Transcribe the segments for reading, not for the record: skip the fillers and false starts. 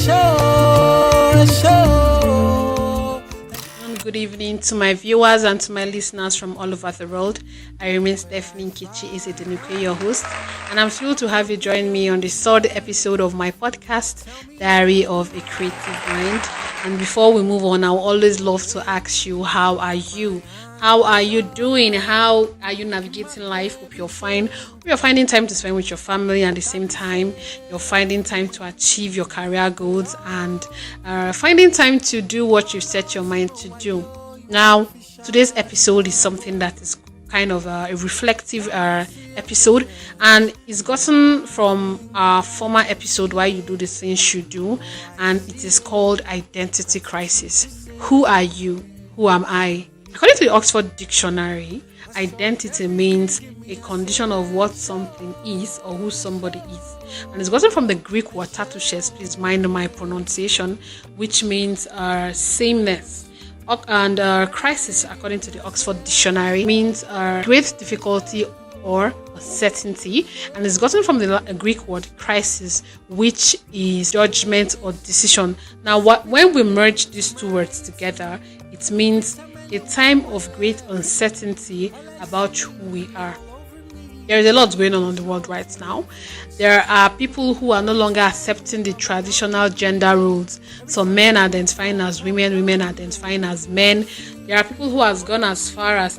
Good evening to my viewers and to my listeners from all over the world. I remain Stephanie Nkichi Isedenuke, your host, and I'm thrilled to have you join me on the third episode of my podcast, Diary of a Creative Mind. And before we move on, I would always love to ask you, how are you? How are you doing? How are you navigating life? Hope you're fine. Hope you're finding time to spend with your family, and at the same time, you're finding time to achieve your career goals and finding time to do what you set your mind to do. Now, today's episode is something that is kind of a reflective episode, and it's gotten from our former episode, Why You Do the Things You Do, and it is called Identity Crisis. Who are you? Who am I? According to the Oxford Dictionary, identity means a condition of what something is or who somebody is. And it's gotten from the Greek word tatushes, please mind my pronunciation, which means sameness. And crisis, according to the Oxford Dictionary, means great difficulty or uncertainty, and it's gotten from the Greek word crisis, which is judgment or decision. Now, when we merge these two words together, it means a time of great uncertainty about who we are. There is a lot going on in the world right now. There are people who are no longer accepting the traditional gender roles. Some men identifying as women, women identifying as men. There are people who have gone as far as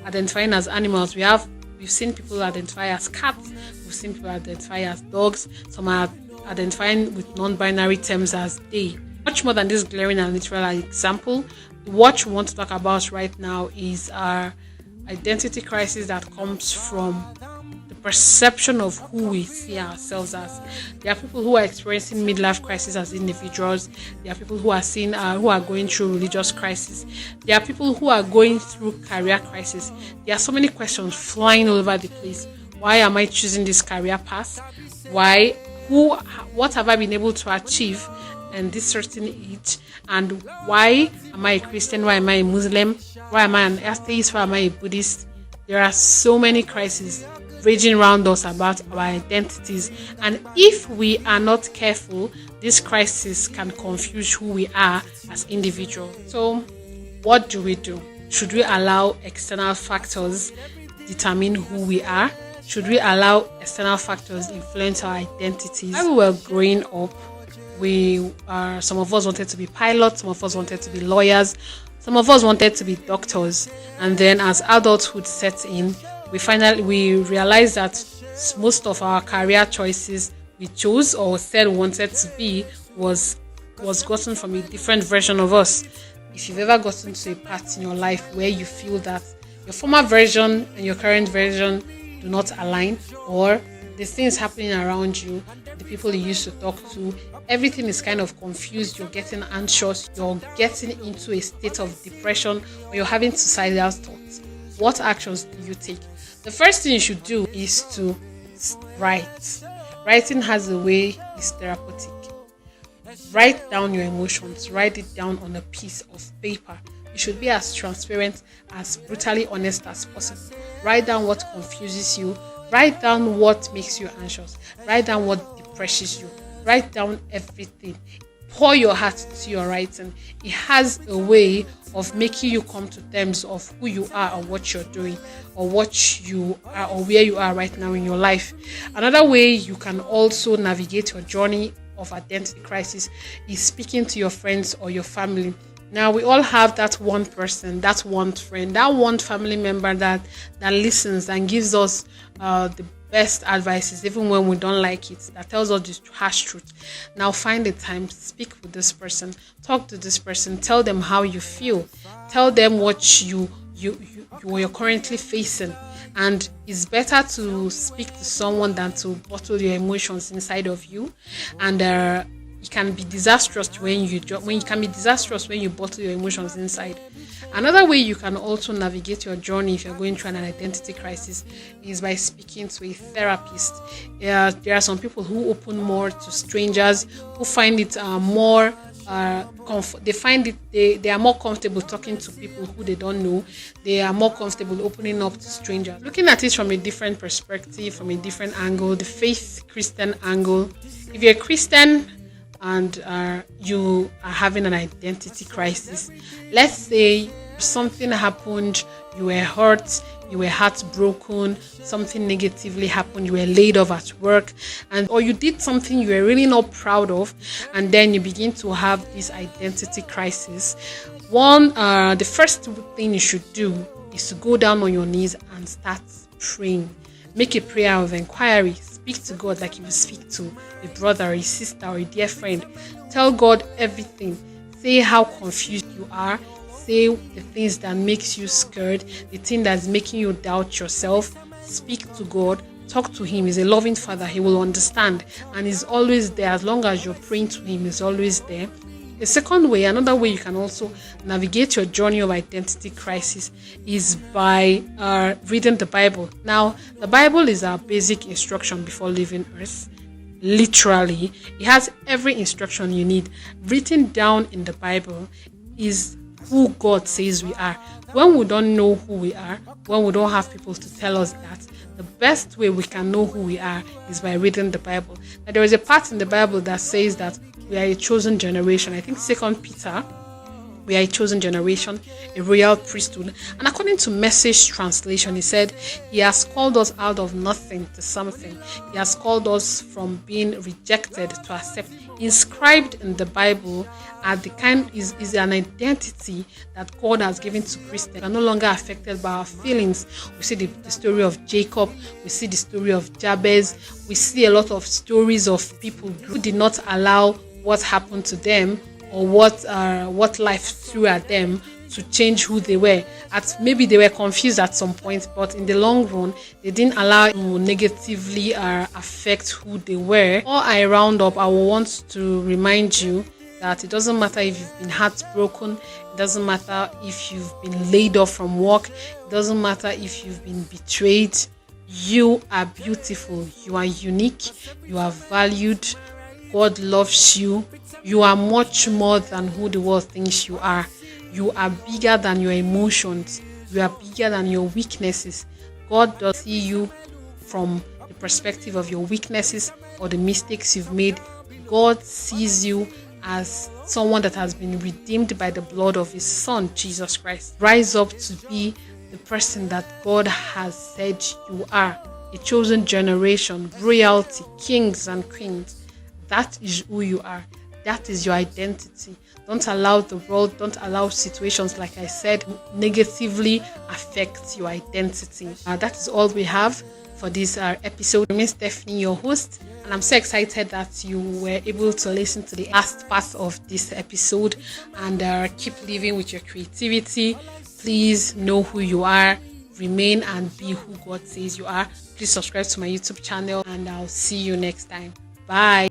identifying as animals. We've seen people identify as cats. We've seen people identify as dogs. Some are identifying with non-binary terms as they. Much more than this glaring and literal example, what we want to talk about right now is our identity crisis that comes from the perception of who we see ourselves as. There are people who are experiencing midlife crisis as individuals. There are people who are going through religious crisis. There are people who are going through career crisis. There are so many questions flying all over the place. Why am I choosing this career path? Why? What have I been able to achieve and this certain age, and why am I a Christian? Why am I a Muslim? Why am I an atheist? Why am I a Buddhist? There are so many crises raging around us about our identities, and if we are not careful, this crisis can confuse who we are as individuals. So what do? Should we allow external factors determine who we are? Should we allow external factors influence our identities? When we were growing up, some of us wanted to be pilots, some of us wanted to be lawyers, some of us wanted to be doctors, and then as adulthood set in, we realized that most of our career choices we chose or said we wanted to be was gotten from a different version of us. If you've ever gotten to a part in your life where you feel that your former version and your current version do not align, or the things happening around you, the people you used to talk to, everything is kind of confused, you're getting anxious, you're getting into a state of depression, or you're having suicidal thoughts, what actions do you take? The first thing you should do is to write. Writing has a way, it's therapeutic. Write down your emotions, write it down on a piece of paper. You should be as transparent, as brutally honest as possible. Write down what confuses you. Write down what makes you anxious. Write down what depresses you. Write down everything. Pour your heart to your writing. It has a way of making you come to terms of who you are or what you're doing or what you are or where you are right now in your life. Another way you can also navigate your journey of identity crisis is speaking to your friends or your family. Now, we all have that one person, that one friend, that one family member that listens and gives us the best advices, even when we don't like it, that tells us the harsh truth. Now, find the time, speak with this person, talk to this person, tell them how you feel, tell them what you're currently facing. And it's better to speak to someone than to bottle your emotions inside of you. And it can be disastrous when you bottle your emotions inside. Another way you can also navigate your journey if you're going through an identity crisis is by speaking to a therapist. There are some people who open more to strangers, who find it more they are more comfortable talking to people who they don't know. They are more comfortable opening up to strangers, looking at it from a different perspective, from a different angle, the faith Christian angle. If you're a Christian, and you are having an identity crisis. Let's say something happened, you were hurt, you were heartbroken, something negatively happened, you were laid off at work, or you did something you were really not proud of, and then you begin to have this identity crisis. The first thing you should do is to go down on your knees and start praying. Make a prayer of inquiry. Speak to God like you would speak to a brother or a sister or a dear friend. Tell God everything. Say how confused you are. Say the things that makes you scared, the thing that's making you doubt yourself. Speak to God. Talk to Him. He's a loving Father. He will understand, and He's always there. As long as you're praying to Him, He's always there. Another way you can also navigate your journey of identity crisis is by reading the Bible. Now, the Bible is our basic instruction before leaving Earth. Literally, it has every instruction you need. Written down in the Bible is who God says we are. When we don't know who we are, when we don't have people to tell us that, the best way we can know who we are is by reading the Bible. Now, there is a part in the Bible that says that we are a chosen generation. I think 2 Peter, we are a chosen generation, a royal priesthood. And according to Message translation, he said, He has called us out of nothing to something. He has called us from being rejected to accept. Inscribed in the Bible is an identity that God has given to Christians. We are no longer affected by our feelings. We see the story of Jacob. We see the story of Jabez. We see a lot of stories of people who did not allow what happened to them or what life threw at them to change who they were. Maybe they were confused at some point, but in the long run, they didn't allow it to negatively affect who they were. Before I round up, I will want to remind you that it doesn't matter if you've been heartbroken, it doesn't matter if you've been laid off from work, it doesn't matter if you've been betrayed. You are beautiful, you are unique, you are valued. God loves you. You are much more than who the world thinks you are. You are bigger than your emotions. You are bigger than your weaknesses. God doesn't see you from the perspective of your weaknesses or the mistakes you've made. God sees you as someone that has been redeemed by the blood of His Son, Jesus Christ. Rise up to be the person that God has said you are. A chosen generation, royalty, kings and queens. That is who you are. That is your identity. Don't allow the world, don't allow situations, like I said, negatively affect your identity. That is all we have for this episode. I'm Stephanie, your host, and I'm so excited that you were able to listen to the last part of this episode and keep living with your creativity. Please know who you are, remain and be who God says you are. Please subscribe to my YouTube channel, and I'll see you next time. Bye.